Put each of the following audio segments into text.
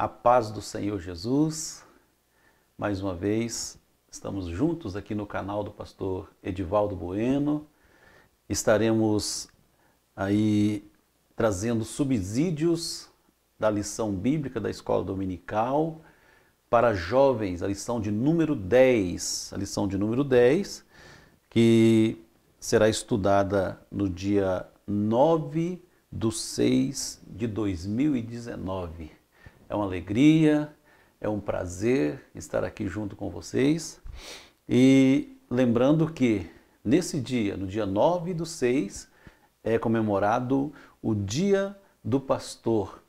A paz do Senhor Jesus. Mais uma vez, estamos juntos aqui no canal do pastor Edivaldo Bueno. Estaremos aí trazendo subsídios da lição bíblica da escola dominical para jovens, a lição de número 10. A lição de número 10, que será estudada no dia 9/6/2019. É uma alegria, é um prazer estar aqui junto com vocês. E lembrando que nesse dia, no dia 9/6, é comemorado o Dia do Pastor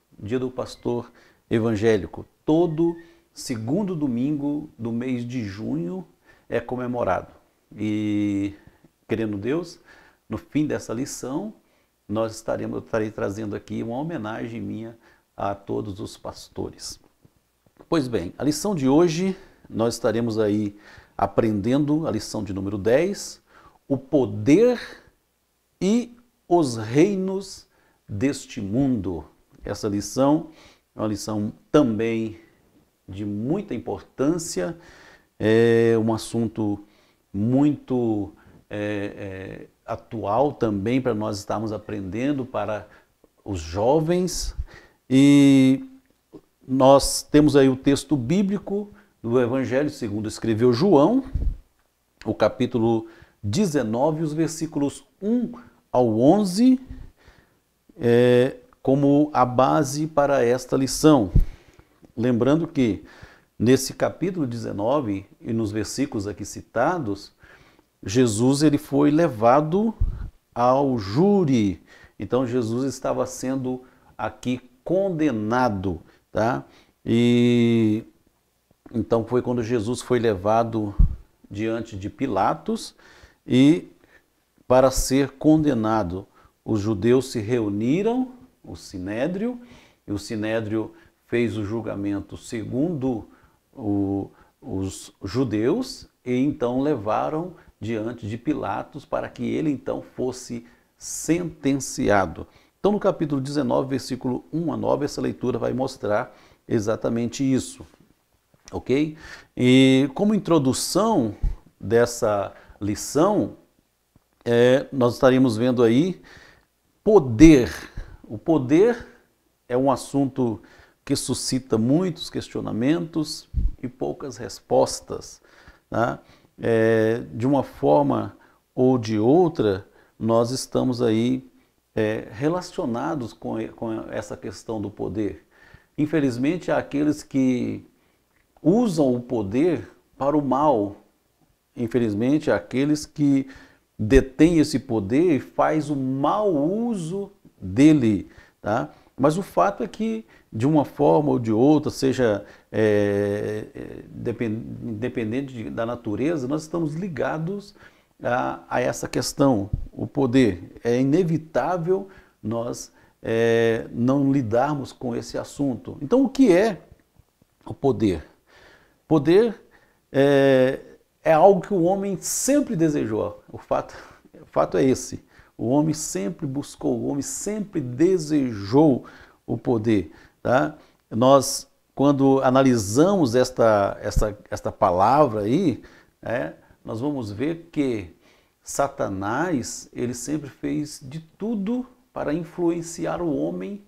Evangélico. Todo segundo domingo do mês de junho é comemorado. E, querendo Deus, no fim dessa lição, eu estarei trazendo aqui uma homenagem minha a todos os pastores. Pois bem, a lição de hoje, nós estaremos aí aprendendo a lição de número 10, o poder e os reinos deste mundo. Essa lição é uma lição também de muita importância, é um assunto muito atual também para nós estarmos aprendendo para os jovens. E nós temos aí o texto bíblico do Evangelho segundo escreveu João, o capítulo 19, os versículos 1 ao 11, como a base para esta lição. Lembrando que nesse capítulo 19 e nos versículos aqui citados, Jesus ele foi levado ao júri. Então Jesus estava sendo aqui condenado, tá? E então foi quando Jesus foi levado diante de Pilatos e para ser condenado, os judeus se reuniram, o Sinédrio, e o Sinédrio fez o julgamento segundo os judeus e então levaram diante de Pilatos para que ele então fosse sentenciado. Então no capítulo 19, versículo 1 a 9, essa leitura vai mostrar exatamente isso, ok? E como introdução dessa lição, nós estaremos vendo aí poder. O poder é um assunto que suscita muitos questionamentos e poucas respostas, tá? De uma forma ou de outra, nós estamos aí relacionados com essa questão do poder. Infelizmente, há aqueles que usam o poder para o mal. Infelizmente, há aqueles que detêm esse poder e fazem o mau uso dele, tá? Mas o fato é que, de uma forma ou de outra, seja independente da natureza, nós estamos ligados a essa questão, o poder. É inevitável nós não lidarmos com esse assunto. Então, o que é o poder? Poder é algo que o homem sempre desejou. O fato é esse. O homem sempre buscou, o homem sempre desejou o poder, tá? Nós, quando analisamos esta palavra aí, nós vamos ver que Satanás, ele sempre fez de tudo para influenciar o homem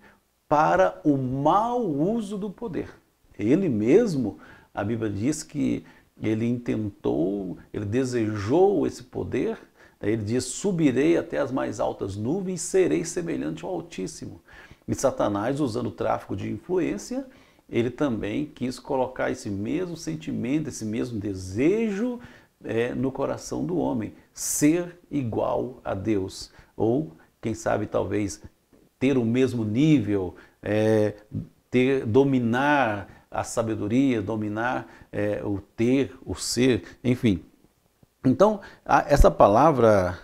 para o mau uso do poder. Ele mesmo, a Bíblia diz que ele intentou, ele desejou esse poder. Ele diz, subirei até as mais altas nuvens, serei semelhante ao Altíssimo. E Satanás, usando o tráfico de influência, ele também quis colocar esse mesmo sentimento, esse mesmo desejo no coração do homem, ser igual a Deus. Ou, quem sabe, talvez, ter o mesmo nível, dominar a sabedoria, dominar o ter, o ser, enfim. Então, essa palavra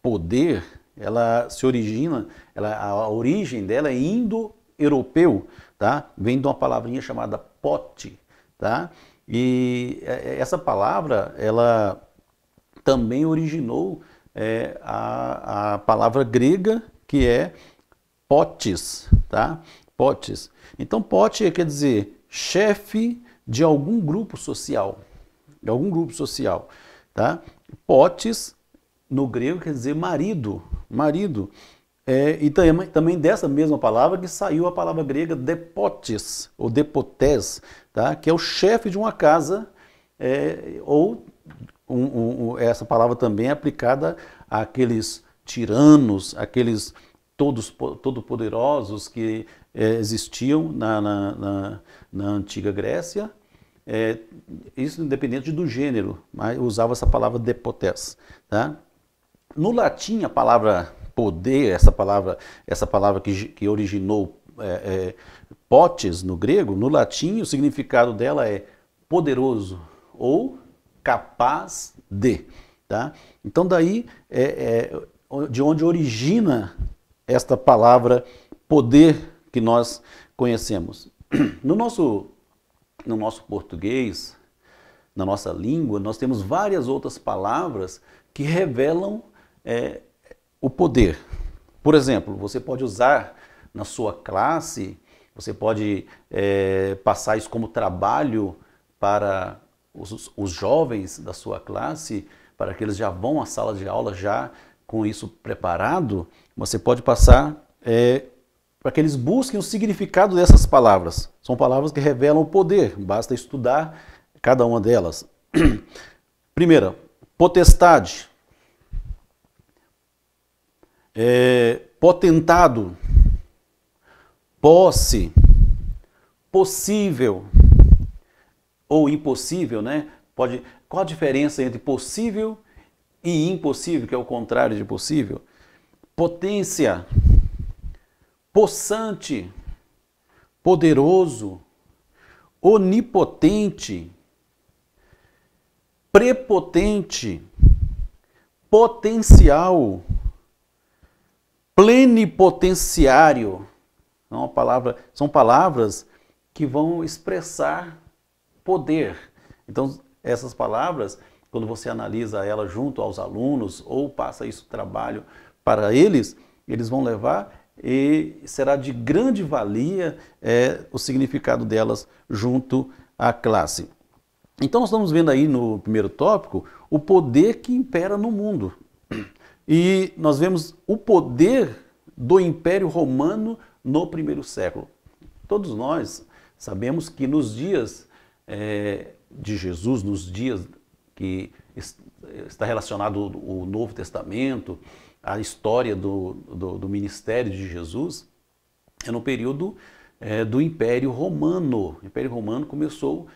poder, ela se origina, a origem dela é indo-europeu, tá? Vem de uma palavrinha chamada pote, tá? E essa palavra, ela também originou a palavra grega que é potes, tá? potes. Então, pote quer dizer chefe de algum grupo social. De algum grupo social. Tá? Potes, no grego, quer dizer marido. Marido. E também dessa mesma palavra que saiu a palavra grega depotes, ou depotés, tá? Que é o chefe de uma casa, essa palavra também é aplicada àqueles tiranos, aqueles todo-poderosos que existiam na antiga Grécia, isso independente do gênero, mas usava essa palavra depotés. Tá? No latim, a palavra poder, essa palavra que originou potes no grego, no latim o significado dela é poderoso ou capaz de. Tá? Então daí de onde origina esta palavra poder que nós conhecemos. No nosso português, na nossa língua, nós temos várias outras palavras que revelam o poder. Por exemplo, você pode usar na sua classe, você pode passar isso como trabalho para os jovens da sua classe, para que eles já vão à sala de aula já com isso preparado. Você pode passar para que eles busquem o significado dessas palavras. São palavras que revelam o poder, basta estudar cada uma delas. Primeira, potestade. Potentado, posse, possível ou impossível, né? Qual a diferença entre possível e impossível, que é o contrário de possível? Potência, possante, poderoso, onipotente, prepotente, potencial, plenipotenciário. São palavras que vão expressar poder. Então, essas palavras, quando você analisa elas junto aos alunos ou passa isso trabalho para eles, eles vão levar e será de grande valia o significado delas junto à classe. Então, nós estamos vendo aí no primeiro tópico o poder que impera no mundo. E nós vemos o poder do Império Romano no primeiro século. Todos nós sabemos que nos dias de Jesus, nos dias que está relacionado o Novo Testamento, a história do ministério de Jesus, é no período do Império Romano. O Império Romano começou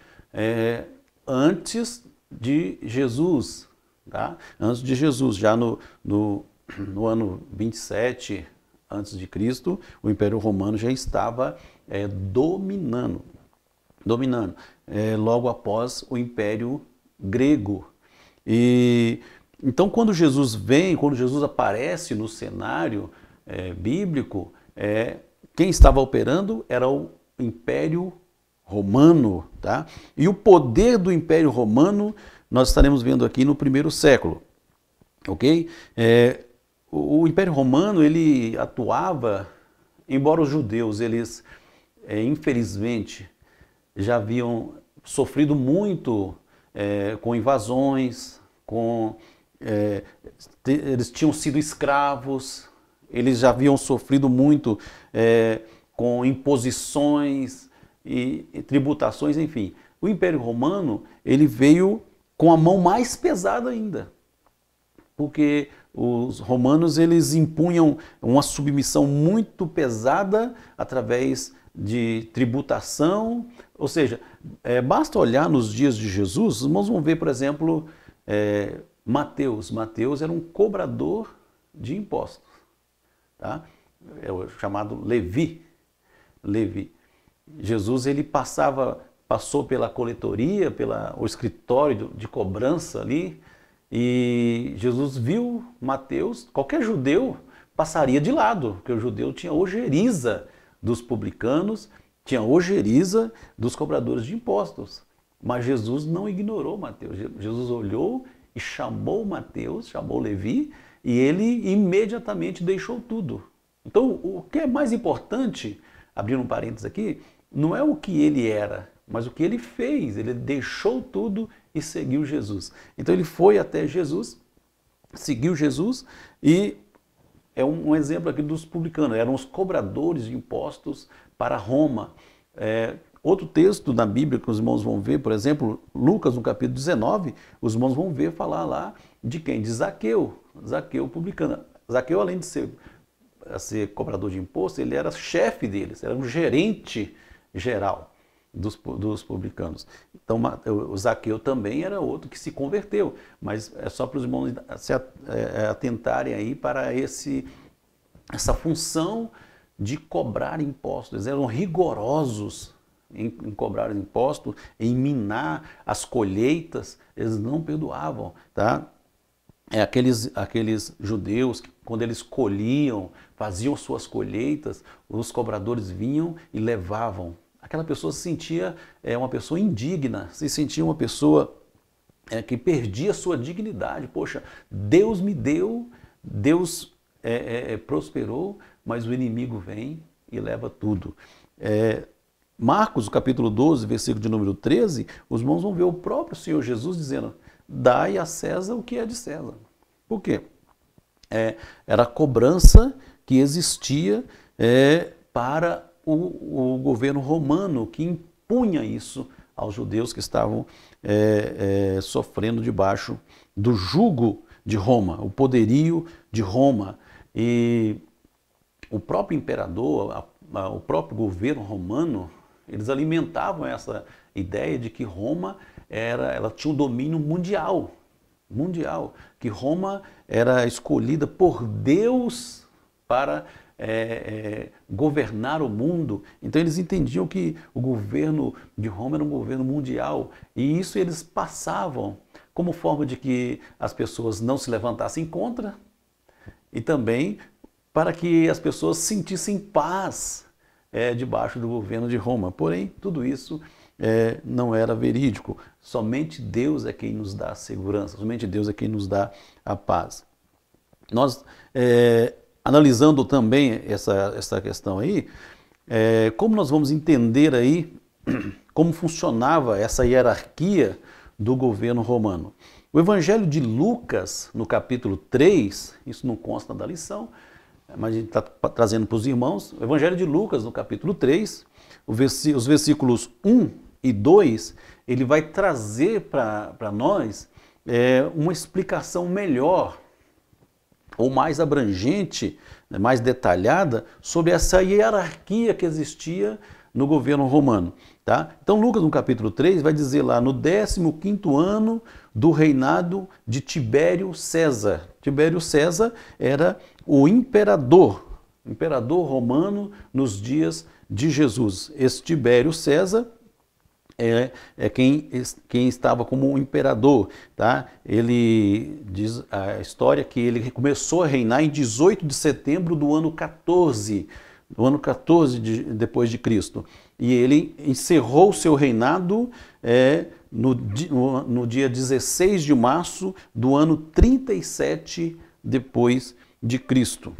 antes de Jesus, tá? Antes de Jesus, já no ano 27 antes de Cristo, o Império Romano já estava dominando, logo após o Império Grego. E então, quando Jesus aparece no cenário bíblico, quem estava operando era o Império Romano, tá? E o poder do Império Romano nós estaremos vendo aqui no primeiro século, ok? O Império Romano, ele atuava, embora os judeus, eles infelizmente já haviam sofrido muito com invasões, eles tinham sido escravos, eles já haviam sofrido muito com imposições e tributações, enfim. O Império Romano, ele veio com a mão mais pesada ainda, porque os romanos, eles impunham uma submissão muito pesada através de tributação, ou seja, basta olhar nos dias de Jesus, nós vamos ver, por exemplo, Mateus. Mateus era um cobrador de impostos, tá? É o chamado Levi. Jesus, ele passou pela coletoria, o escritório de cobrança ali, e Jesus viu Mateus. Qualquer judeu passaria de lado, porque o judeu tinha ojeriza dos publicanos, tinha ojeriza dos cobradores de impostos. Mas Jesus não ignorou Mateus. Jesus olhou e chamou Mateus, chamou Levi, e ele imediatamente deixou tudo. Então, o que é mais importante abrindo um parênteses aqui, não é o que ele era, mas o que ele fez. Ele deixou tudo e seguiu Jesus. Então ele foi até Jesus, seguiu Jesus, e é um exemplo aqui dos publicanos, eram os cobradores de impostos para Roma. Outro texto na Bíblia que os irmãos vão ver, por exemplo, Lucas no capítulo 19, os irmãos vão ver falar lá de quem? De Zaqueu, Zaqueu publicano. Zaqueu, além de ser cobrador de imposto, ele era chefe deles, era um gerente geral dos publicanos. Então o Zaqueu também era outro que se converteu, mas é só para os irmãos se atentarem aí para essa função de cobrar impostos. Eles eram rigorosos em cobrar impostos, em minar as colheitas, eles não perdoavam, tá? Aqueles judeus que, quando eles colhiam, faziam suas colheitas, os cobradores vinham e levavam. Aquela pessoa se sentia uma pessoa indigna, se sentia uma pessoa que perdia sua dignidade. Poxa, Deus me deu, Deus prosperou, mas o inimigo vem e leva tudo. Marcos, capítulo 12, versículo de número 13, os irmãos vão ver o próprio Senhor Jesus dizendo: dai a César o que é de César. Por quê? Era a cobrança que existia para o governo romano, que impunha isso aos judeus que estavam sofrendo debaixo do jugo de Roma, o poderio de Roma. E o próprio imperador, o próprio governo romano, eles alimentavam essa ideia de que Roma ela tinha um domínio mundial, que Roma era escolhida por Deus para governar o mundo. Então eles entendiam que o governo de Roma era um governo mundial, e isso eles passavam como forma de que as pessoas não se levantassem contra, e também para que as pessoas sentissem paz debaixo do governo de Roma. Porém, tudo isso não era verídico. Somente Deus é quem nos dá a segurança, somente Deus é quem nos dá a paz. Nós, analisando também essa questão aí, como nós vamos entender aí como funcionava essa hierarquia do governo romano? O Evangelho de Lucas, no capítulo 3, isso não consta da lição, mas a gente está trazendo para os irmãos. O Evangelho de Lucas, no capítulo 3, os versículos 1 e 2, ele vai trazer para nós uma explicação melhor, ou mais abrangente, mais detalhada, sobre essa hierarquia que existia no governo romano. Tá? Então Lucas, no capítulo 3, vai dizer lá: no 15º ano do reinado de Tibério César. Tibério César era o imperador romano nos dias de Jesus. Esse Tibério César é quem estava como um imperador. Tá? Ele diz a história que ele começou a reinar em 18 de setembro do ano 14, depois de Cristo. E ele encerrou seu reinado no dia 16 de março do ano 37 depois de Cristo.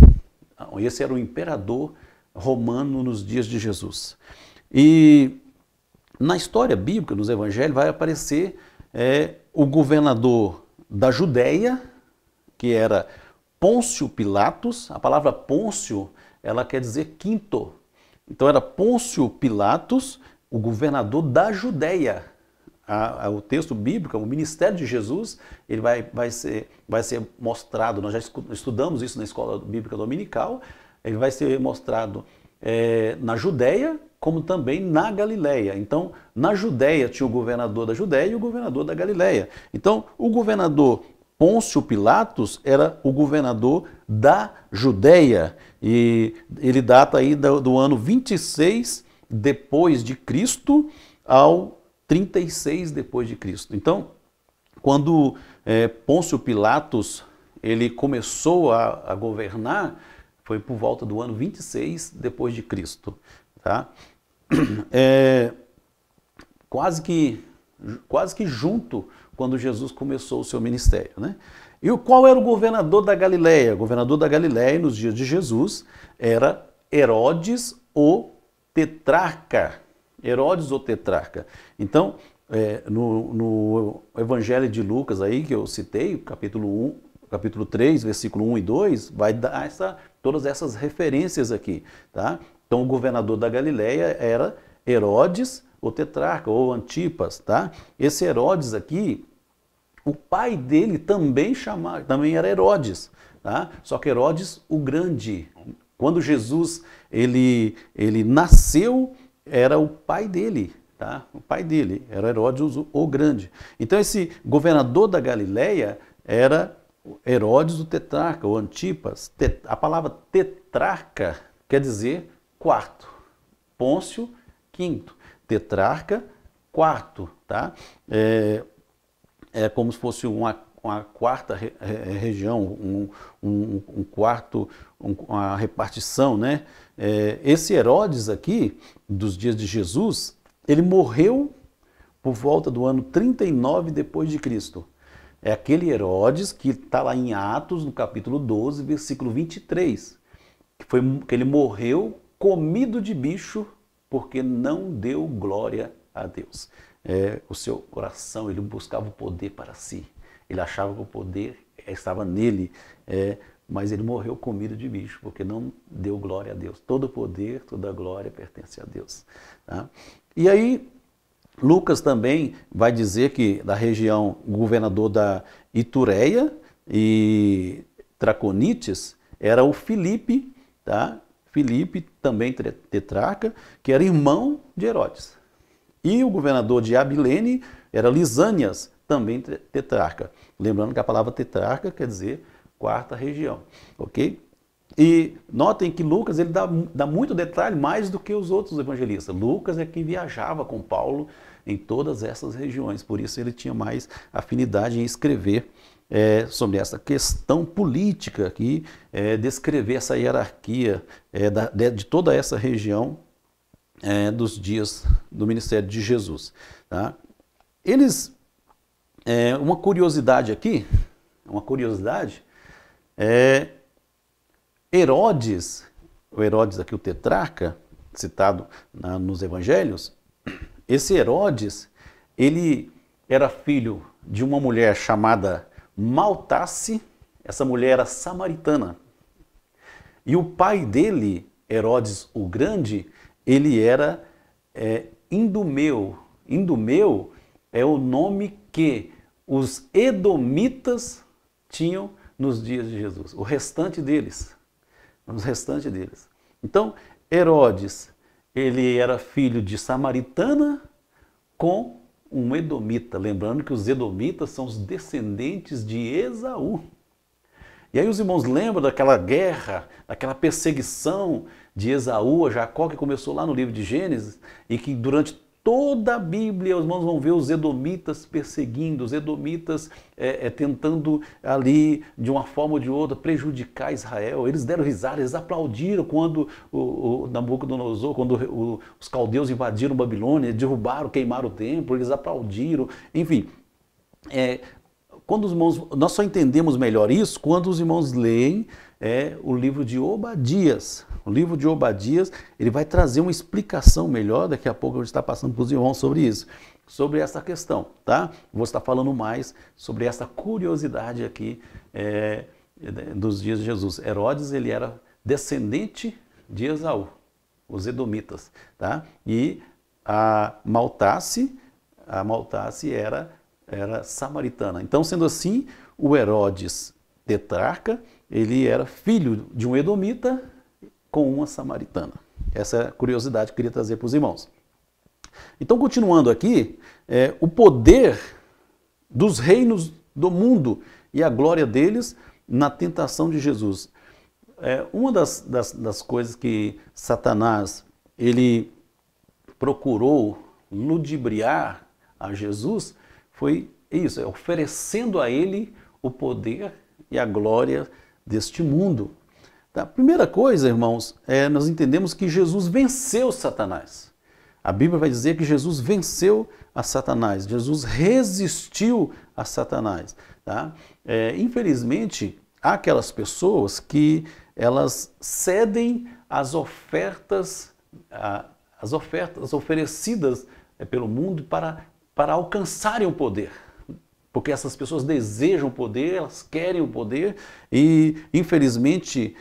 Esse era o imperador romano nos dias de Jesus. E na história bíblica, nos evangelhos, vai aparecer o governador da Judéia, que era Pôncio Pilatos. A palavra Pôncio, ela quer dizer quinto. Então era Pôncio Pilatos, o governador da Judéia. O texto bíblico, o ministério de Jesus, ele vai ser mostrado, nós já estudamos isso na escola bíblica dominical, ele vai ser mostrado na Judéia, como também na Galileia. Então, na Judéia tinha o governador da Judéia e o governador da Galileia. Então, o governador Pôncio Pilatos era o governador da Judéia, e ele data aí do ano 26 depois de Cristo ao 36 depois de Cristo. Então, quando Pôncio Pilatos ele começou a governar, foi por volta do ano 26 depois de Cristo. Tá? Quase que junto quando Jesus começou o seu ministério. Né? E qual era o governador da Galileia? O governador da Galileia, nos dias de Jesus, era Herodes o tetrarca. Herodes o tetrarca. Então, no Evangelho de Lucas aí, que eu citei, capítulo 3, versículo 1 e 2, vai dar todas essas referências aqui, tá? Então, o governador da Galileia era Herodes, o tetrarca, ou Antipas, tá? Esse Herodes aqui, o pai dele também era Herodes, tá? Só que Herodes o Grande. Quando Jesus ele nasceu, era o pai dele, tá? O pai dele era Herodes o Grande. Então, esse governador da Galileia era Herodes o tetrarca, ou Antipas. A palavra tetrarca quer dizer quarto. Pôncio, quinto. Tetrarca, quarto, tá? É como se fosse uma quarta região, um quarto, uma repartição, né? Esse Herodes aqui, dos dias de Jesus, ele morreu por volta do ano 39 depois de Cristo. É aquele Herodes que está lá em Atos, no capítulo 12, versículo 23, que ele morreu comido de bicho porque não deu glória a Deus. O seu coração, ele buscava o poder para si. Ele achava que o poder estava nele, mas ele morreu comido de bicho, porque não deu glória a Deus. Todo o poder, toda a glória pertence a Deus. Tá? E aí, Lucas também vai dizer que da região, o governador da Itureia e Traconites era o Filipe, tá? Filipe, também tetrarca, que era irmão de Herodes. E o governador de Abilene era Lisânias, também tetrarca. Lembrando que a palavra tetrarca quer dizer quarta região, ok? E notem que Lucas ele dá muito detalhe, mais do que os outros evangelistas. Lucas é quem viajava com Paulo em todas essas regiões, por isso ele tinha mais afinidade em escrever sobre essa questão política aqui, descrever essa hierarquia de toda essa região dos dias do ministério de Jesus. Tá? Uma curiosidade aqui, Herodes, o Herodes aqui, o tetrarca, citado nos evangelhos, esse Herodes, ele era filho de uma mulher chamada Maltace, essa mulher era samaritana. E o pai dele, Herodes o Grande, ele era Idumeu. Idumeu é o nome que os edomitas tinham nos dias de Jesus, o restante deles. Então, Herodes, ele era filho de samaritana com um edomita. Lembrando que os edomitas são os descendentes de Esaú. E aí os irmãos lembram daquela guerra, daquela perseguição de Esaú a Jacó, que começou lá no livro de Gênesis, e que durante toda a Bíblia os irmãos vão ver os edomitas perseguindo, os edomitas tentando ali, de uma forma ou de outra, prejudicar Israel. Eles deram risada, eles aplaudiram quando o Nabucodonosor, quando os caldeus invadiram Babilônia, derrubaram, queimaram o templo, eles aplaudiram, enfim. Quando os irmãos, nós só entendemos melhor isso quando os irmãos leem o livro de Obadias. O livro de Obadias, ele vai trazer uma explicação melhor, daqui a pouco eu vou estar passando para os irmãos sobre isso, sobre essa questão, tá? Vou estar falando mais sobre essa curiosidade aqui dos dias de Jesus. Herodes, ele era descendente de Esaú, os edomitas, tá? E a Maltace era samaritana. Então, sendo assim, o Herodes tetrarca, ele era filho de um edomita com uma samaritana. Essa é a curiosidade que eu queria trazer para os irmãos. Então, continuando aqui, o poder dos reinos do mundo e a glória deles na tentação de Jesus. Uma das coisas que Satanás ele procurou ludibriar a Jesus foi isso, oferecendo a ele o poder e a glória deste mundo. A primeira coisa, irmãos, nós entendemos que Jesus venceu Satanás. A Bíblia vai dizer que Jesus venceu a Satanás, Jesus resistiu a Satanás. Tá? Infelizmente, há aquelas pessoas que elas cedem às ofertas as ofertas oferecidas pelo mundo para alcançarem o poder. Porque essas pessoas desejam o poder, elas querem o poder e, infelizmente,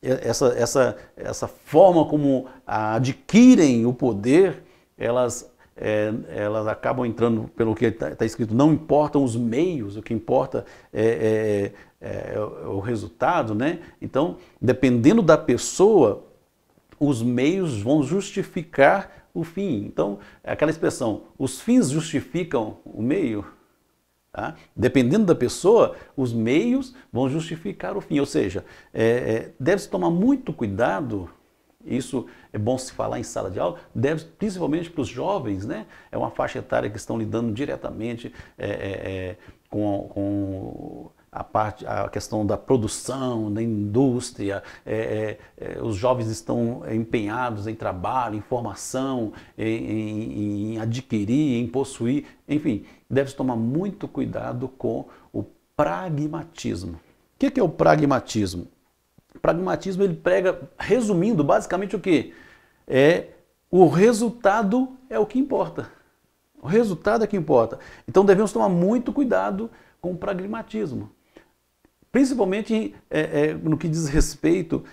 essa forma como adquirem o poder, elas acabam entrando pelo que está escrito, não importam os meios, o que importa é o resultado, né? Então, dependendo da pessoa, os meios vão justificar o fim. Então, aquela expressão, os fins justificam o meio. Tá? Dependendo da pessoa, os meios vão justificar o fim. Ou seja, deve-se tomar muito cuidado, isso é bom se falar em sala de aula, principalmente para os jovens, né? É uma faixa etária que estão lidando diretamente com a questão da produção, da indústria, os jovens estão empenhados em trabalho, em formação, em adquirir, em possuir, enfim, deve-se tomar muito cuidado com o pragmatismo. O que é o pragmatismo? O pragmatismo ele prega, resumindo, basicamente o quê? O resultado é o que importa. O resultado é o que importa. Então devemos tomar muito cuidado com o pragmatismo. Principalmente no que diz respeito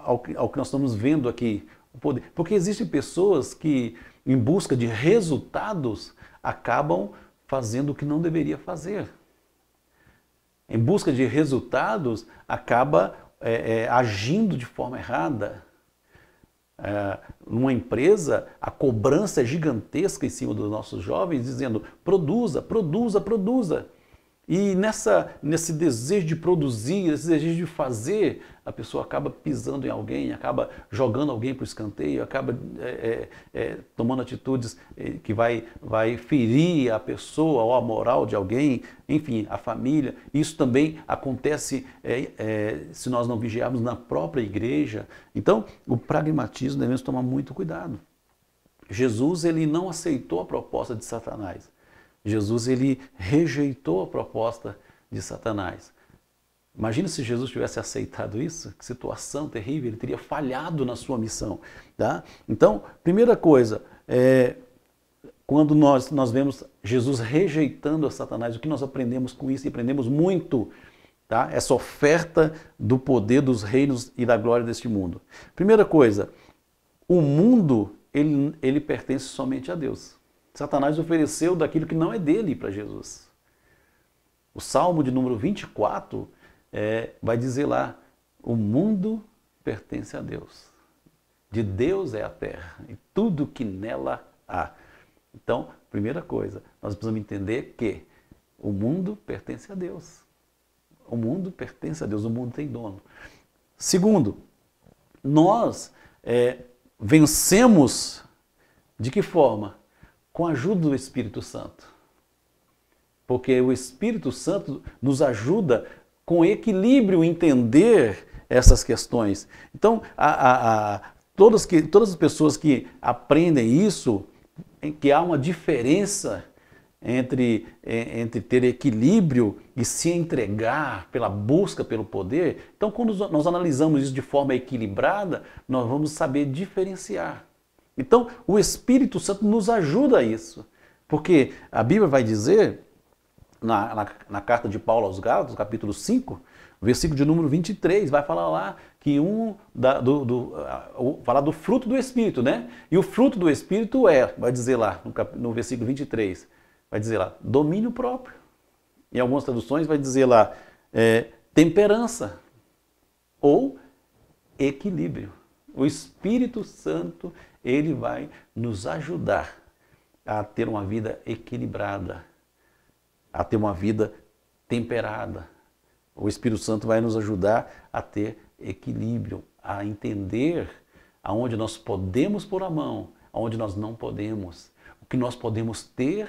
ao que nós estamos vendo aqui, o poder. Porque existem pessoas que, em busca de resultados, acabam fazendo o que não deveria fazer. Em busca de resultados, acaba agindo de forma errada. Numa empresa, a cobrança é gigantesca em cima dos nossos jovens, dizendo produza, produza, produza. E nesse desejo de produzir, nesse desejo de fazer, a pessoa acaba pisando em alguém, acaba jogando alguém para o escanteio, acaba tomando atitudes que vai ferir a pessoa ou a moral de alguém, enfim, a família. Isso também acontece se nós não vigiarmos na própria igreja. Então, o pragmatismo devemos tomar muito cuidado. Jesus ele não aceitou a proposta de Satanás. Jesus ele rejeitou a proposta de Satanás. Imagina se Jesus tivesse aceitado isso, que situação terrível, ele teria falhado na sua missão. Tá? Então, primeira coisa, quando nós vemos Jesus rejeitando a Satanás, o que nós aprendemos com isso? E aprendemos muito, tá? Essa oferta do poder dos reinos e da glória deste mundo. Primeira coisa, o mundo ele pertence somente a Deus. Satanás ofereceu daquilo que não é dele para Jesus. O Salmo de número 24 vai dizer lá, o mundo pertence a Deus. De Deus é a terra e tudo que nela há. Então, primeira coisa, nós precisamos entender que o mundo pertence a Deus. O mundo pertence a Deus, o mundo tem dono. Segundo, nós vencemos de que forma? Com a ajuda do Espírito Santo. Porque o Espírito Santo nos ajuda com equilíbrio entender essas questões. Então, todas as pessoas que aprendem isso, que há uma diferença entre ter equilíbrio e se entregar pela busca pelo poder. Então, quando nós analisamos isso de forma equilibrada, nós vamos saber diferenciar. Então, o Espírito Santo nos ajuda a isso, porque a Bíblia vai dizer, na carta de Paulo aos Gálatas, capítulo 5, versículo de número 23, vai falar lá que falar do fruto do Espírito, né? E o fruto do Espírito vai dizer lá, no versículo 23, vai dizer lá, domínio próprio. Em algumas traduções vai dizer lá, temperança ou equilíbrio. O Espírito Santo, ele vai nos ajudar a ter uma vida equilibrada, a ter uma vida temperada. O Espírito Santo vai nos ajudar a ter equilíbrio, a entender aonde nós podemos pôr a mão, aonde nós não podemos, o que nós podemos ter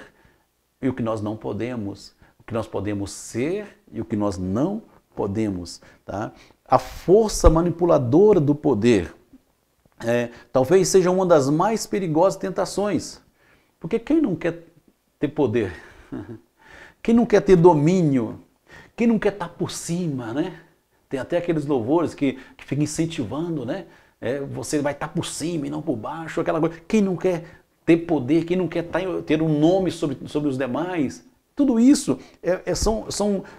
e o que nós não podemos, o que nós podemos ser e o que nós não podemos. Tá? A força manipuladora do poder talvez seja uma das mais perigosas tentações. Porque quem não quer ter poder? Quem não quer ter domínio? Quem não quer estar por cima, né? Tem até aqueles louvores que ficam incentivando, né? você vai estar por cima e não por baixo, aquela coisa. Quem não quer ter poder, quem não quer ter um nome sobre os demais, tudo isso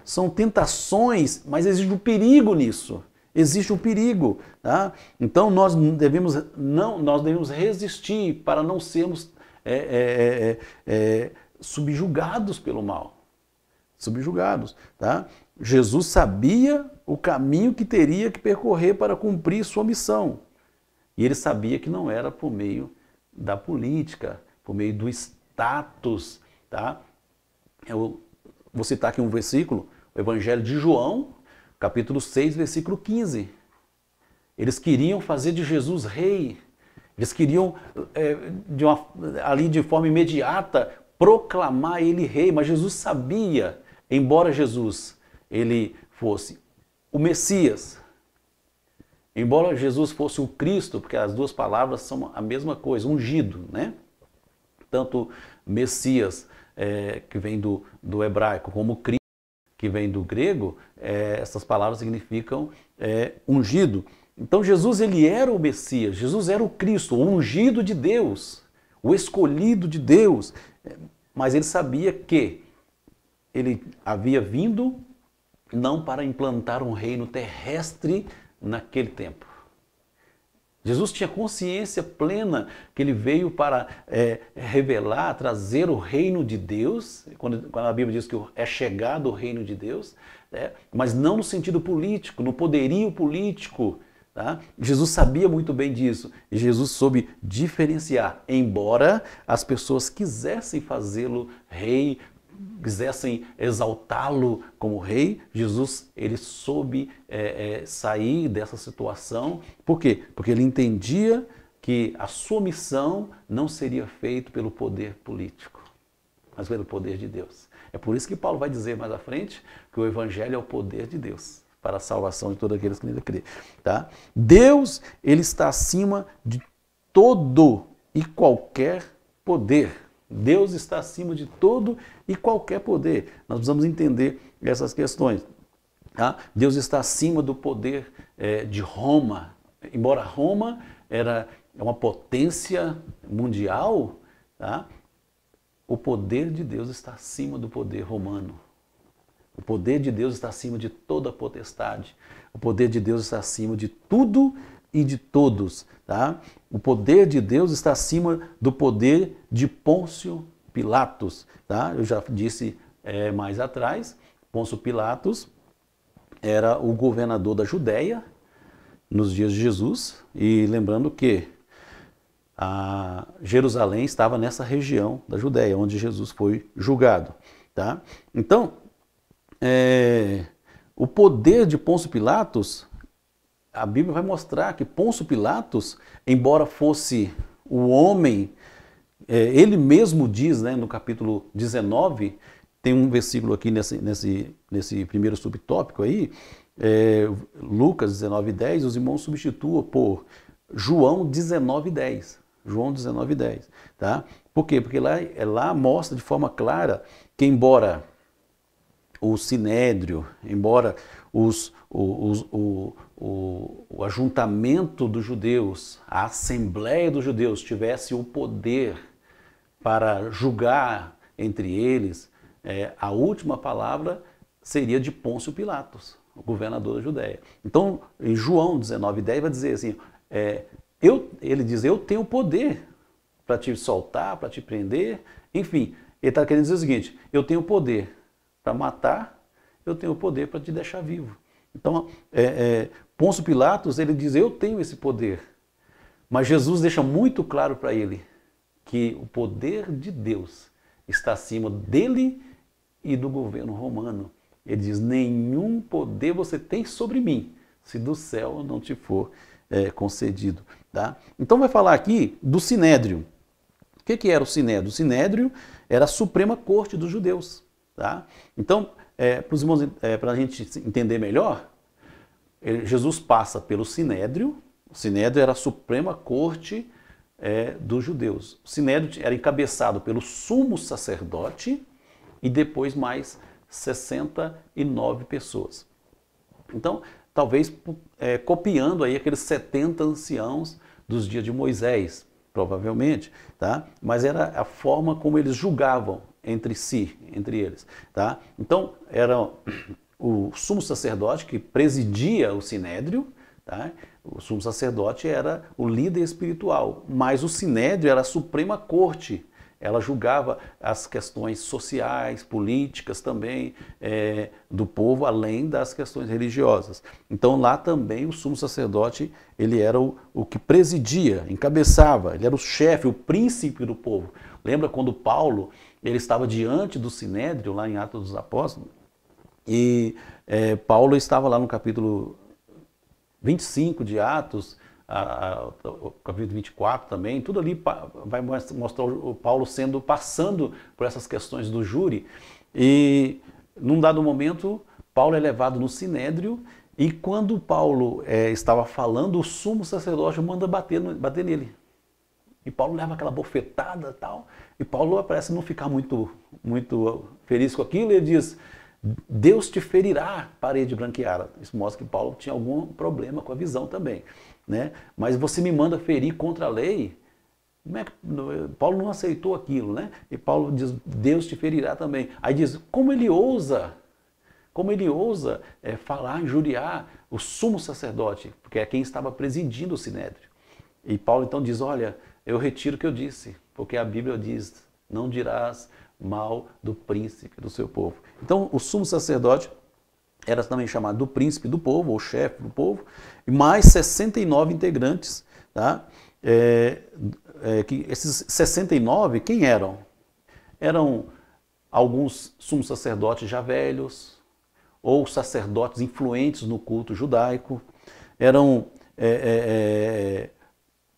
são tentações, mas existe um perigo nisso. Existe um perigo. Tá? Então nós devemos resistir para não sermos subjugados pelo mal. Subjugados. Tá? Jesus sabia o caminho que teria que percorrer para cumprir sua missão. E ele sabia que não era por meio da política, por meio do status. Tá? Eu vou citar aqui um versículo, o Evangelho de João, capítulo 6, versículo 15. Eles queriam fazer de Jesus rei. Eles queriam, ali de forma imediata, proclamar ele rei. Mas Jesus sabia, embora Jesus ele fosse o Messias, embora Jesus fosse o Cristo, porque as duas palavras são a mesma coisa, ungido, né? Tanto Messias, que vem do hebraico, como Cristo, que vem do grego, essas palavras significam ungido. Então Jesus ele era o Messias, Jesus era o Cristo, o ungido de Deus, o escolhido de Deus, mas ele sabia que ele havia vindo não para implantar um reino terrestre naquele tempo. Jesus tinha consciência plena que ele veio para revelar, trazer o reino de Deus, quando a Bíblia diz que é chegado o reino de Deus, mas não no sentido político, no poderio político. Tá? Jesus sabia muito bem disso e Jesus soube diferenciar, embora as pessoas quisessem fazê-lo rei, quisessem exaltá-lo como rei, Jesus ele soube sair dessa situação. Por quê? Porque ele entendia que a sua missão não seria feita pelo poder político, mas pelo poder de Deus. É por isso que Paulo vai dizer mais à frente que o Evangelho é o poder de Deus para a salvação de todos aqueles que nele crê. Tá? Deus ele está acima de todo e qualquer poder. Deus está acima de todo e qualquer poder. Nós precisamos entender essas questões. Tá? Deus está acima do poder de Roma. Embora Roma era uma potência mundial, tá? O poder de Deus está acima do poder romano. O poder de Deus está acima de toda potestade. O poder de Deus está acima de tudo e de todos. Tá? O poder de Deus está acima do poder de Pôncio Pilatos. Tá? Eu já disse mais atrás, Pôncio Pilatos era o governador da Judéia nos dias de Jesus. E lembrando que Jerusalém estava nessa região da Judéia, onde Jesus foi julgado. Tá? Então, o poder de Pôncio Pilatos, a Bíblia vai mostrar que Pôncio Pilatos, embora fosse o homem, ele mesmo diz, né, no capítulo 19, tem um versículo aqui nesse primeiro subtópico aí, Lucas 19:10, os irmãos substituam por João 19:10. João 19:10. Tá? Por quê? Porque lá mostra de forma clara que embora o sinédrio, embora o ajuntamento dos judeus, a assembleia dos judeus tivesse o poder para julgar entre eles, a última palavra seria de Pôncio Pilatos, o governador da Judéia. Então, em João 19:10 vai dizer assim, ele diz, eu tenho poder para te soltar, para te prender, enfim, ele está querendo dizer o seguinte, eu tenho poder para matar, eu tenho poder para te deixar vivo. Então, Pôncio Pilatos, ele diz, eu tenho esse poder. Mas Jesus deixa muito claro para ele que o poder de Deus está acima dele e do governo romano. Ele diz, nenhum poder você tem sobre mim, se do céu não te for concedido. Tá? Então vai falar aqui do Sinédrio. O que era o Sinédrio? O Sinédrio era a Suprema Corte dos judeus. Tá? Então, para a gente entender melhor, Jesus passa pelo Sinédrio. O Sinédrio era a Suprema Corte dos judeus. O Sinédrio era encabeçado pelo sumo sacerdote e depois mais 69 pessoas. Então, talvez copiando aí aqueles 70 anciãos dos dias de Moisés, provavelmente, tá? Mas era a forma como eles julgavam entre si, entre eles, tá? Então, era o sumo sacerdote que presidia o sinédrio, tá? O sumo sacerdote era o líder espiritual, mas o sinédrio era a suprema corte. Ela julgava as questões sociais, políticas também do povo, além das questões religiosas. Então lá também o sumo sacerdote, ele era o que presidia, encabeçava, ele era o chefe, o príncipe do povo. Lembra quando Paulo ele estava diante do sinédrio, lá em Atos dos Apóstolos, e Paulo estava lá no capítulo 25 de Atos, o capítulo 24 também, tudo ali vai mostrar o Paulo passando por essas questões do júri, e num dado momento Paulo é levado no sinédrio, e quando Paulo estava falando, o sumo sacerdote manda bater nele. E Paulo leva aquela bofetada e tal, e Paulo parece não ficar muito feliz com aquilo, e ele diz: Deus te ferirá, parede branqueada. Isso mostra que Paulo tinha algum problema com a visão também, né? Mas você me manda ferir contra a lei? Paulo não aceitou aquilo, né? E Paulo diz: Deus te ferirá também. Aí diz: como ele ousa falar, injuriar o sumo sacerdote, porque é quem estava presidindo o sinédrio. E Paulo então diz: olha, eu retiro o que eu disse, porque a Bíblia diz: não dirás mal do príncipe do seu povo. Então, o sumo sacerdote era também chamado do príncipe do povo, ou chefe do povo, e mais 69 integrantes. Tá? Esses 69, quem eram? Eram alguns sumos sacerdotes já velhos, ou sacerdotes influentes no culto judaico, eram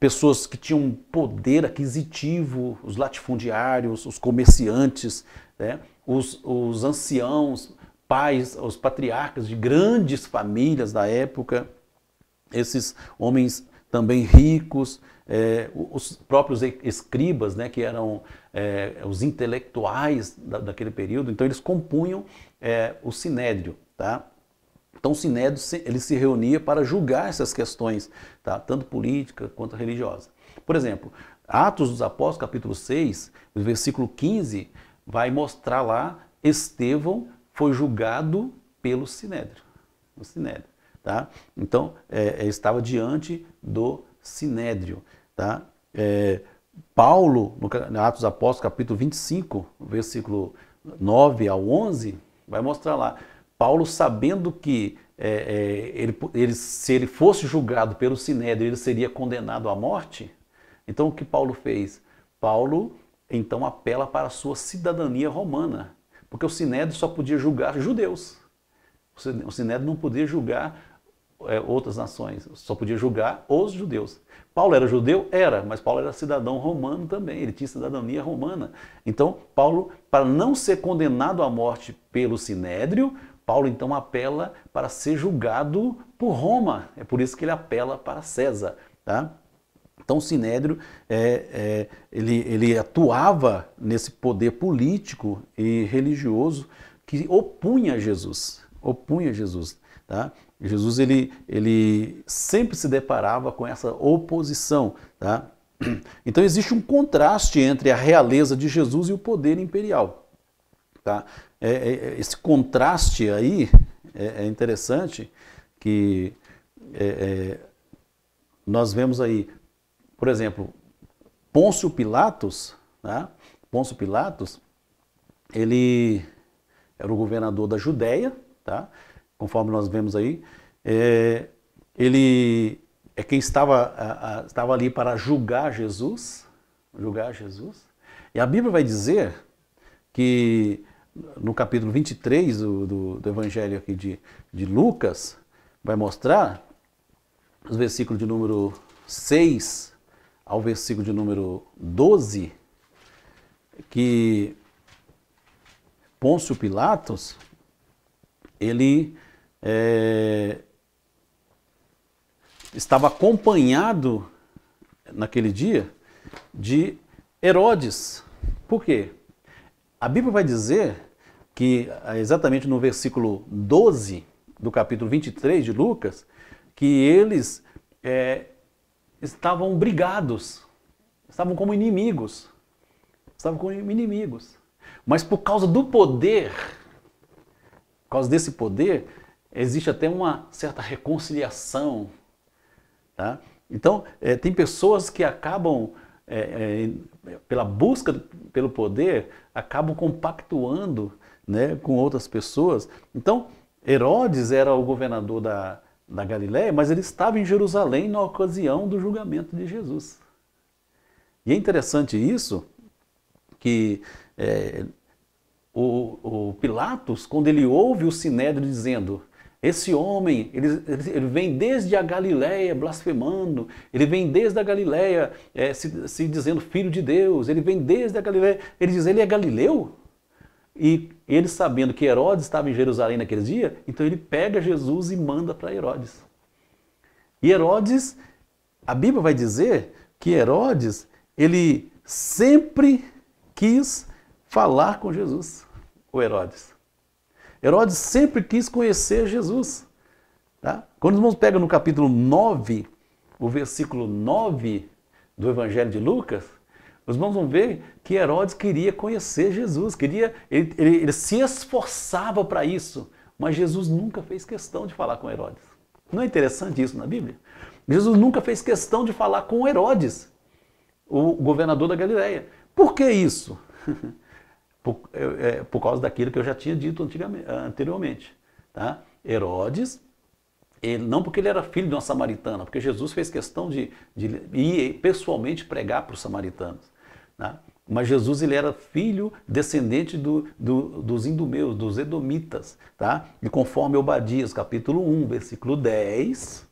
pessoas que tinham poder aquisitivo, os latifundiários, os comerciantes, né? Os anciãos, pais, os patriarcas de grandes famílias da época, esses homens também ricos, os próprios escribas, né, que eram os intelectuais daquele período. Então eles compunham o sinédrio, tá? Então o sinédrio ele se reunia para julgar essas questões, tá? Tanto política quanto religiosa. Por exemplo, Atos dos Apóstolos, capítulo 6, versículo 15, vai mostrar lá Estevão foi julgado pelo sinédrio. No sinédrio, tá? Então, estava diante do sinédrio. Tá? Paulo, no Atos dos Apóstolos, capítulo 25, versículo 9 ao 11, vai mostrar lá. Paulo, sabendo que se ele fosse julgado pelo sinédrio, ele seria condenado à morte. Então, o que Paulo fez? Paulo, então, apela para a sua cidadania romana, porque o sinédrio só podia julgar judeus. O sinédrio não podia julgar outras nações, só podia julgar os judeus. Paulo era judeu? Era, mas Paulo era cidadão romano também, ele tinha cidadania romana. Então, Paulo, para não ser condenado à morte pelo sinédrio, Paulo então apela para ser julgado por Roma. É por isso que ele apela para César. Tá? Então o sinédrio ele atuava nesse poder político e religioso que opunha a Jesus. Opunha Jesus. Tá? Jesus ele sempre se deparava com essa oposição. Tá? Então existe um contraste entre a realeza de Jesus e o poder imperial. Tá? Esse contraste aí é interessante, que nós vemos aí, por exemplo, Pôncio Pilatos, tá? Pôncio Pilatos, ele era o governador da Judéia, tá? Conforme nós vemos aí, ele é quem estava ali para julgar Jesus, e a Bíblia vai dizer que no capítulo 23 do Evangelho aqui de Lucas, vai mostrar, os versículos de número 6 ao versículo de número 12, que Pôncio Pilatos, ele estava acompanhado naquele dia de Herodes. Por quê? A Bíblia vai dizer que, exatamente no versículo 12 do capítulo 23 de Lucas, que eles estavam brigados, estavam como inimigos. Estavam como inimigos. Mas por causa do poder, por causa desse poder, existe até uma certa reconciliação. Tá? Então, tem pessoas que acabam, pela busca pelo poder, acabam compactuando, né, com outras pessoas. Então, Herodes era o governador da Galiléia, mas ele estava em Jerusalém na ocasião do julgamento de Jesus. E é interessante isso, que o Pilatos, quando ele ouve o Sinédrio dizendo: esse homem, ele vem desde a Galiléia blasfemando, ele vem desde a Galiléia se dizendo filho de Deus, ele vem desde a Galiléia, ele diz, ele é galileu? E ele, sabendo que Herodes estava em Jerusalém naquele dia, então ele pega Jesus e manda para Herodes. E Herodes, a Bíblia vai dizer que Herodes, ele sempre quis falar com Jesus, o Herodes. Herodes sempre quis conhecer Jesus. Tá? Quando os irmãos pegam no capítulo 9, o versículo 9 do Evangelho de Lucas, os irmãos vão ver que Herodes queria conhecer Jesus, ele se esforçava para isso, mas Jesus nunca fez questão de falar com Herodes. Não é interessante isso na Bíblia? Jesus nunca fez questão de falar com Herodes, o governador da Galiléia. Por que isso? Por causa daquilo que eu já tinha dito anteriormente. Tá? Herodes, não porque ele era filho de uma samaritana, porque Jesus fez questão de ir pessoalmente pregar para os samaritanos. Tá? Mas Jesus, ele era filho, descendente dos idumeus, dos edomitas. Tá? E conforme Obadias, capítulo 1, versículo 10,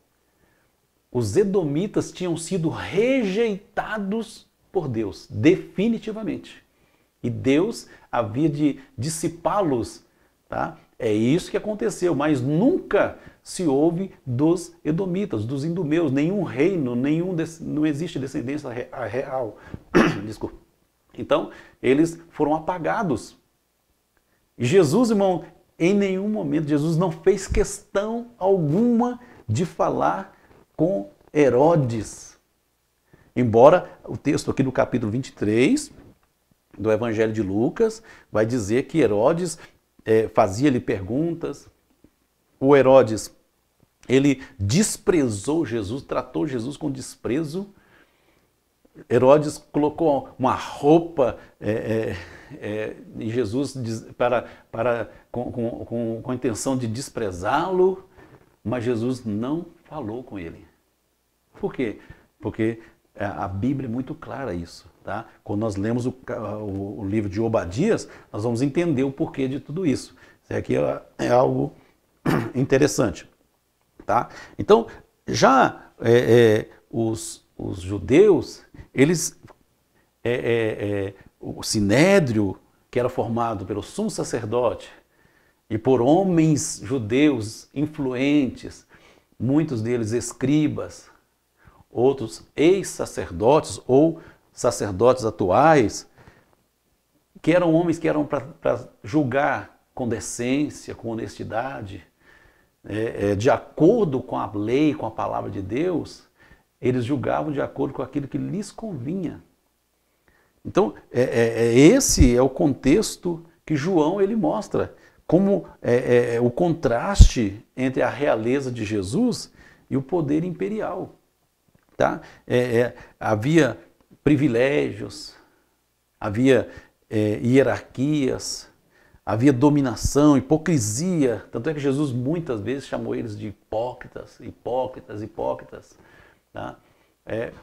os edomitas tinham sido rejeitados por Deus, definitivamente. E Deus havia de dissipá-los. Tá? É isso que aconteceu, mas nunca se ouve dos edomitas, dos idumeus, nenhum reino, não existe descendência real. Desculpa. Então, eles foram apagados. E Jesus, irmão, em nenhum momento, Jesus não fez questão alguma de falar com Herodes. Embora o texto aqui do capítulo 23 do Evangelho de Lucas vai dizer que Herodes fazia-lhe perguntas. O Herodes, ele desprezou Jesus, tratou Jesus com desprezo. Herodes colocou uma roupa em Jesus com a intenção de desprezá-lo, mas Jesus não falou com ele. Por quê? Porque a Bíblia é muito clara isso. Tá? Quando nós lemos o livro de Obadias, nós vamos entender o porquê de tudo isso. Isso aqui é algo interessante. Tá? Então, já os judeus, o Sinédrio, que era formado pelo sumo sacerdote e por homens judeus influentes, muitos deles escribas, outros ex-sacerdotes ou sacerdotes atuais, que eram homens que eram para julgar com decência, com honestidade, de acordo com a lei, com a palavra de Deus, eles julgavam de acordo com aquilo que lhes convinha. Então, esse é o contexto que João ele mostra, como o contraste entre a realeza de Jesus e o poder imperial. Tá? Havia privilégios, havia hierarquias, havia dominação, hipocrisia. Tanto é que Jesus muitas vezes chamou eles de hipócritas, hipócritas, hipócritas. Tá?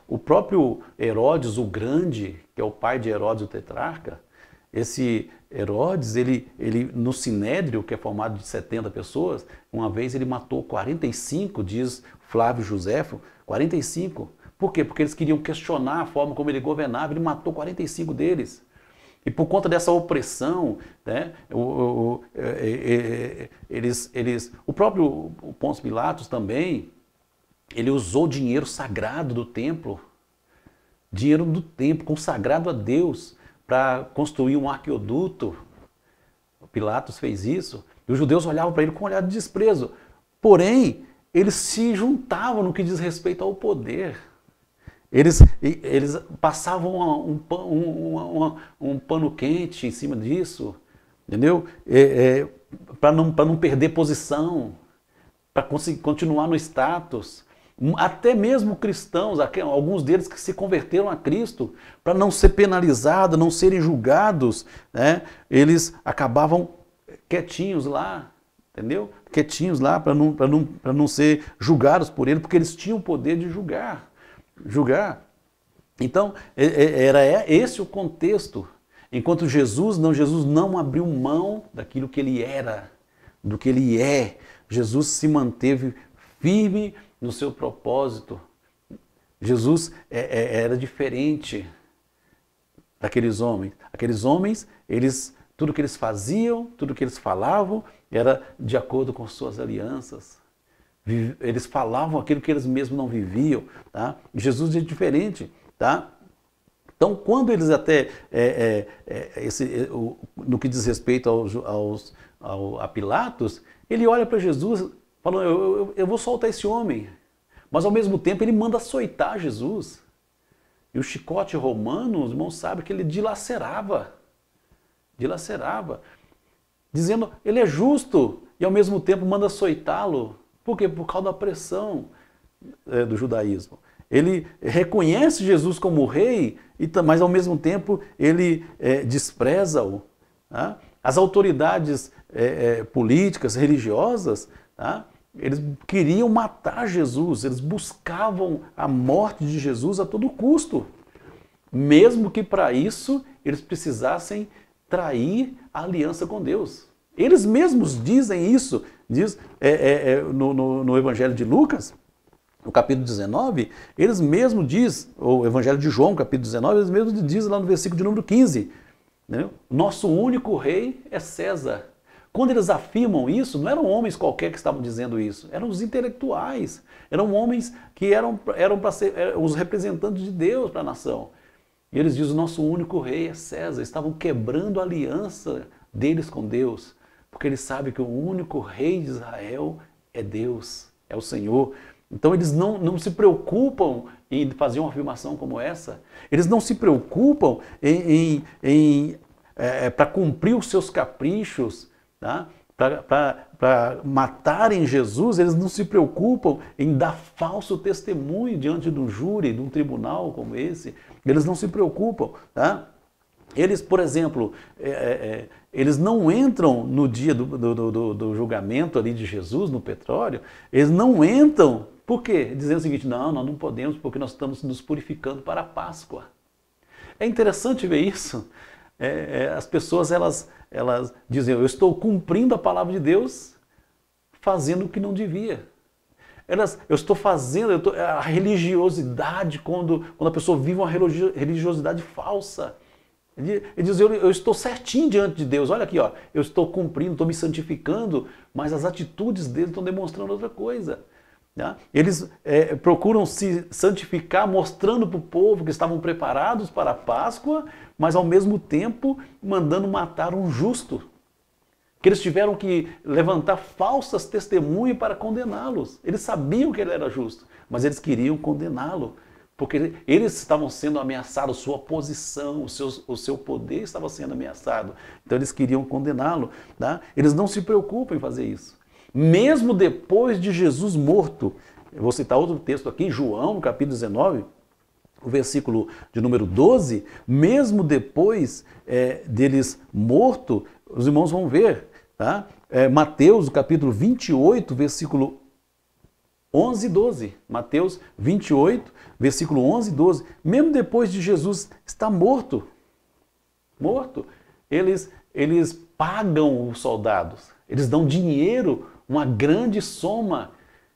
O próprio Herodes o Grande, que é o pai de Herodes o Tetrarca, esse Herodes, ele no Sinédrio, que é formado de 70 pessoas, uma vez ele matou 45, diz Flávio Joséfo, 45. Por quê? Porque eles queriam questionar a forma como ele governava, ele matou 45 deles. E por conta dessa opressão, né, o próprio Pôncio Pilatos também, ele usou dinheiro sagrado do templo, dinheiro do templo consagrado a Deus, para construir um arqueoduto. O Pilatos fez isso, e os judeus olhavam para ele com um olhar de desprezo. Porém, eles se juntavam no que diz respeito ao poder. Eles passavam um pano quente em cima disso, entendeu? Para não perder posição, para continuar no status. Até mesmo cristãos, alguns deles que se converteram a Cristo, para não ser penalizados, não serem julgados, né? Eles acabavam quietinhos lá, entendeu? Quietinhos lá para não ser julgados por ele, porque eles tinham o poder de julgar. Então, era esse o contexto. Enquanto Jesus não abriu mão daquilo que ele era, do que ele é. Jesus se manteve firme no seu propósito. Jesus era diferente daqueles homens. Aqueles homens, tudo que eles faziam, tudo que eles falavam, era de acordo com suas alianças. Eles falavam aquilo que eles mesmos não viviam. Tá? Jesus é diferente. Tá? Então, quando eles até, no que diz respeito a Pilatos, ele olha para Jesus falando, eu vou soltar esse homem. Mas ao mesmo tempo ele manda açoitar Jesus. E o chicote romano, os irmãos sabem que ele dilacerava. Dizendo, ele é justo e ao mesmo tempo manda açoitá-lo. Por quê? Por causa da pressão do judaísmo. Ele reconhece Jesus como rei, mas ao mesmo tempo ele despreza-o. Tá? As autoridades políticas, religiosas, tá? Eles queriam matar Jesus, eles buscavam a morte de Jesus a todo custo. Mesmo que para isso eles precisassem trair a aliança com Deus. Eles mesmos dizem isso, diz no Evangelho de Lucas, no capítulo 19, eles mesmos dizem, o Evangelho de João, capítulo 19, eles mesmos dizem lá no versículo de número 15, né? Nosso único rei é César. Quando eles afirmam isso, não eram homens qualquer que estavam dizendo isso, eram os intelectuais, eram homens que eram para ser os representantes de Deus para a nação. E eles dizem, o nosso único rei é César. Estavam quebrando a aliança deles com Deus, porque eles sabem que o único rei de Israel é Deus, é o Senhor. Então eles não se preocupam em fazer uma afirmação como essa. Eles não se preocupam para cumprir os seus caprichos, tá? Para matarem Jesus. Eles não se preocupam em dar falso testemunho diante de um júri, de um tribunal como esse. Eles não se preocupam. Tá? Eles, por exemplo, eles não entram no dia do julgamento ali de Jesus, no petróleo, eles não entram, por quê? Dizendo o seguinte, não, nós não podemos porque nós estamos nos purificando para a Páscoa. É interessante ver isso. As pessoas, elas dizem, eu estou cumprindo a palavra de Deus, fazendo o que não devia. Eu estou fazendo, a religiosidade, quando a pessoa vive uma religiosidade falsa. Ele diz, eu estou certinho diante de Deus, olha aqui, ó, eu estou cumprindo, estou me santificando, mas as atitudes dele estão demonstrando outra coisa. Tá? Eles procuram se santificar, mostrando para o povo que estavam preparados para a Páscoa, mas ao mesmo tempo mandando matar um justo. Que eles tiveram que levantar falsas testemunhas para condená-los. Eles sabiam que ele era justo, mas eles queriam condená-lo. Porque eles estavam sendo ameaçados, sua posição, o seu poder estava sendo ameaçado. Então eles queriam condená-lo. Tá? Eles não se preocupam em fazer isso. Mesmo depois de Jesus morto, eu vou citar outro texto aqui, João, no capítulo 19, o versículo de número 12, mesmo depois deles morto, os irmãos vão ver, tá? Mateus, capítulo 28, versículo 11 e 12. Mateus 28, versículo 11 e 12. Mesmo depois de Jesus estar morto, eles pagam os soldados. Eles dão dinheiro, uma grande soma,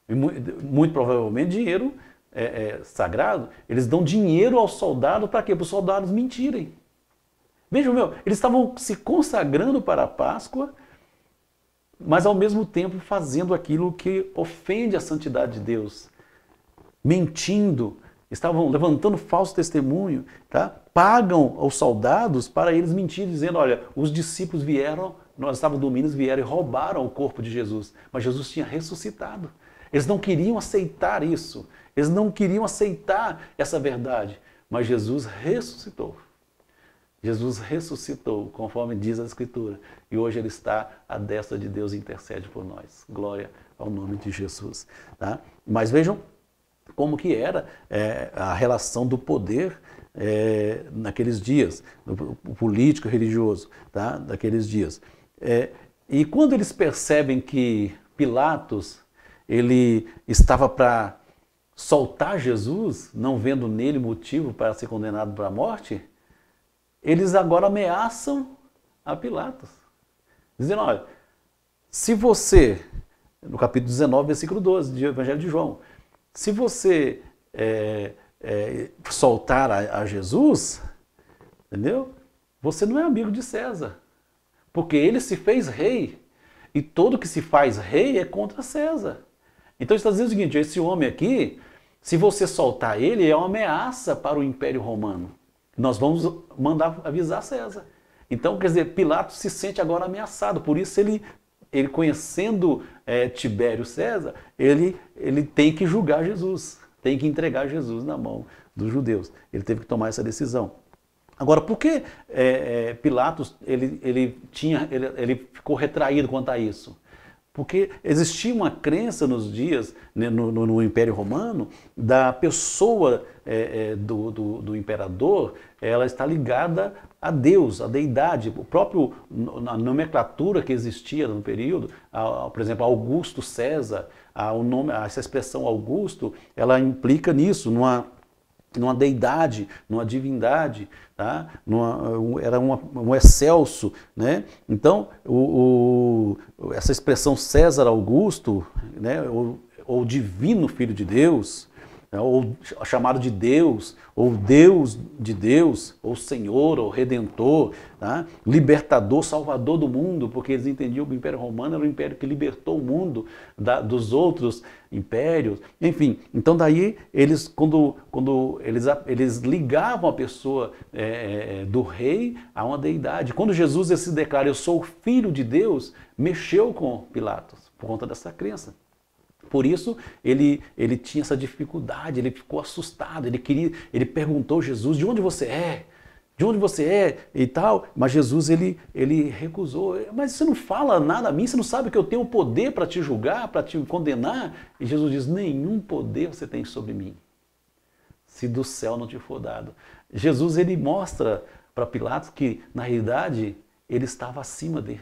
muito provavelmente dinheiro sagrado. Eles dão dinheiro aos soldados para quê? Para os soldados mentirem. Vejam, eles estavam se consagrando para a Páscoa, mas ao mesmo tempo fazendo aquilo que ofende a santidade de Deus. Mentindo, estavam levantando falso testemunho, tá? Pagam aos soldados para eles mentirem, dizendo, olha, os discípulos vieram nós estávamos dormindo, eles vieram e roubaram o corpo de Jesus. Mas Jesus tinha ressuscitado. Eles não queriam aceitar isso. Eles não queriam aceitar essa verdade. Mas Jesus ressuscitou. Jesus ressuscitou, conforme diz a Escritura. E hoje Ele está à destra de Deus e intercede por nós. Glória ao nome de Jesus. Tá? Mas vejam como que era a relação do poder naqueles dias, o político e religioso, tá? Daqueles dias. E quando eles percebem que Pilatos ele estava para soltar Jesus, não vendo nele motivo para ser condenado para a morte, eles agora ameaçam a Pilatos, dizendo, olha, se você, no capítulo 19, versículo 12 do Evangelho de João, se você soltar a Jesus, entendeu? Você não é amigo de César, porque ele se fez rei, e todo que se faz rei é contra César. Então está dizendo o seguinte, esse homem aqui, se você soltar ele, é uma ameaça para o Império Romano. Nós vamos mandar avisar César. Então, quer dizer, Pilatos se sente agora ameaçado, por isso ele conhecendo Tibério César, ele tem que julgar Jesus, tem que entregar Jesus na mão dos judeus. Ele teve que tomar essa decisão. Agora, por que Pilatos ele ficou retraído quanto a isso? Porque existia uma crença nos dias, né, no Império Romano, da pessoa do imperador, ela está ligada a Deus, a deidade. O próprio, a nomenclatura que existia no período, por exemplo, Augusto César, essa expressão Augusto, ela implica nisso, numa deidade, numa divindade, tá? Era um excelso, né? Então, essa expressão César Augusto, né? ou divino filho de Deus, né? Ou chamado de Deus, ou Deus de Deus, ou Senhor, ou Redentor, tá? Libertador, Salvador do mundo, porque eles entendiam que o Império Romano era o império que libertou o mundo dos outros impérios, enfim. Então daí eles, quando eles ligavam a pessoa do rei a uma deidade. Quando Jesus se declara, eu sou o filho de Deus, mexeu com Pilatos, por conta dessa crença. Por isso ele tinha essa dificuldade, ele ficou assustado, ele perguntou a Jesus, de onde você é? De onde você é? E tal, mas Jesus ele recusou, mas você não fala nada a mim, você não sabe que eu tenho poder para te julgar, para te condenar? E Jesus diz, nenhum poder você tem sobre mim, se do céu não te for dado. Jesus ele mostra para Pilatos que na realidade ele estava acima dele.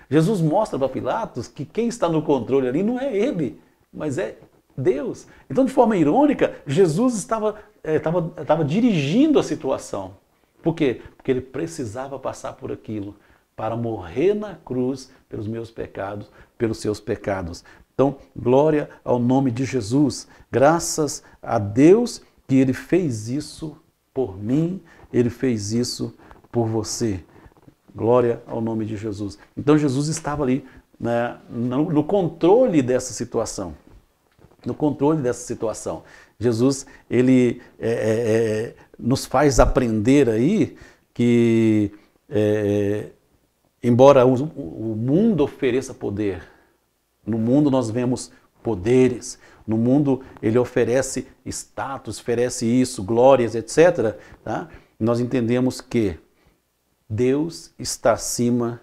Jesus mostra para Pilatos que quem está no controle ali não é ele, mas é Deus. Então, de forma irônica, Jesus estava dirigindo a situação. Por quê? Porque ele precisava passar por aquilo para morrer na cruz pelos meus pecados, pelos seus pecados. Então, glória ao nome de Jesus. Graças a Deus que Ele fez isso por mim, Ele fez isso por você. Glória ao nome de Jesus. Então Jesus estava ali, né, no controle dessa situação. No controle dessa situação. Jesus, ele nos faz aprender aí que, embora o mundo ofereça poder, no mundo nós vemos poderes, no mundo ele oferece status, oferece isso, glórias, etc. Tá? Nós entendemos que Deus está acima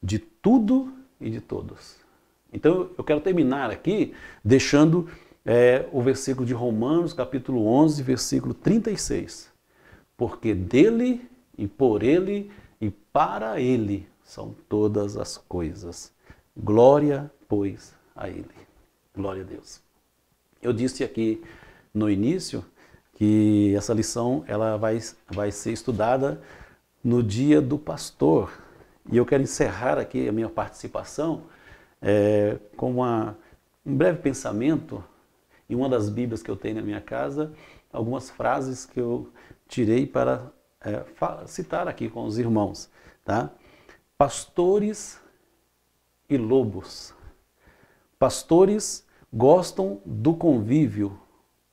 de tudo e de todos. Então eu quero terminar aqui deixando o versículo de Romanos, capítulo 11, versículo 36. Porque dele e por ele e para ele são todas as coisas. Glória, pois, a ele. Glória a Deus. Eu disse aqui no início que essa lição ela vai ser estudada no dia do pastor. E eu quero encerrar aqui a minha participação com um breve pensamento em uma das Bíblias que eu tenho na minha casa, algumas frases que eu tirei para citar aqui com os irmãos. Tá? Pastores e lobos. Pastores gostam do convívio,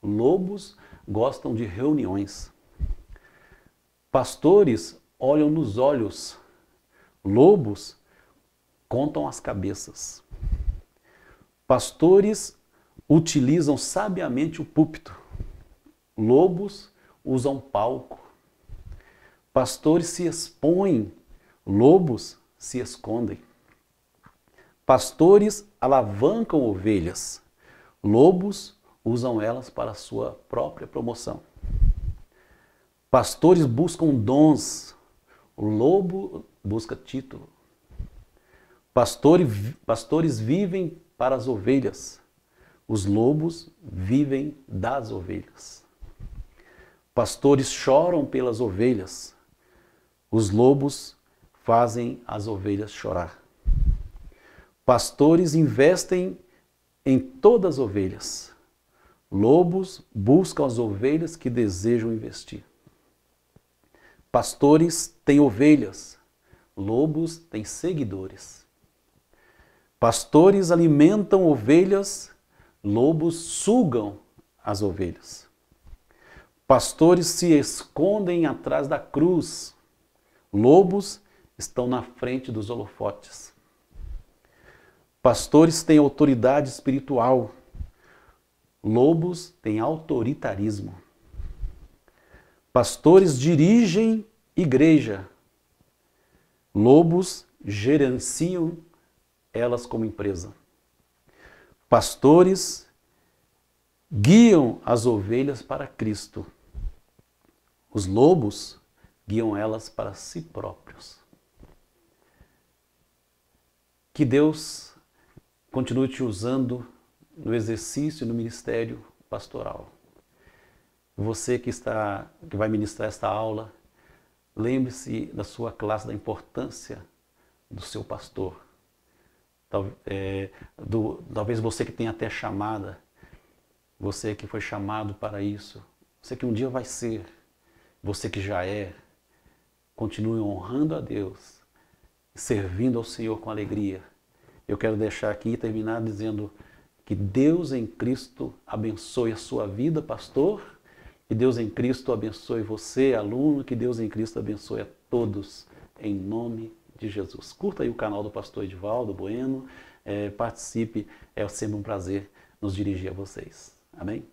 lobos gostam de reuniões. Pastores olham nos olhos, lobos contam as cabeças. Pastores utilizam sabiamente o púlpito. Lobos usam palco. Pastores se expõem, lobos se escondem. Pastores alavancam ovelhas. Lobos usam elas para a sua própria promoção. Pastores buscam dons. O lobo busca título. Pastores vivem para as ovelhas. Os lobos vivem das ovelhas. Pastores choram pelas ovelhas. Os lobos fazem as ovelhas chorar. Pastores investem em todas as ovelhas. Lobos buscam as ovelhas que desejam investir. Pastores têm ovelhas. Lobos têm seguidores. Pastores alimentam ovelhas. Lobos sugam as ovelhas. Pastores se escondem atrás da cruz. Lobos estão na frente dos holofotes. Pastores têm autoridade espiritual. Lobos têm autoritarismo. Pastores dirigem igreja. Lobos gerenciam elas como empresa. Pastores guiam as ovelhas para Cristo. Os lobos guiam elas para si próprios. Que Deus continue te usando no exercício e no ministério pastoral. Você que vai ministrar esta aula, lembre-se da sua classe, da importância do seu pastor. Talvez você que tenha até chamada, você que foi chamado para isso, você que um dia vai ser, você que já é, continue honrando a Deus, servindo ao Senhor com alegria. Eu quero deixar aqui e terminar dizendo que Deus em Cristo abençoe a sua vida, pastor, que Deus em Cristo abençoe você, aluno, que Deus em Cristo abençoe a todos, em nome de Jesus. Curta aí o canal do pastor Edivaldo Bueno, participe, é sempre um prazer nos dirigir a vocês. Amém?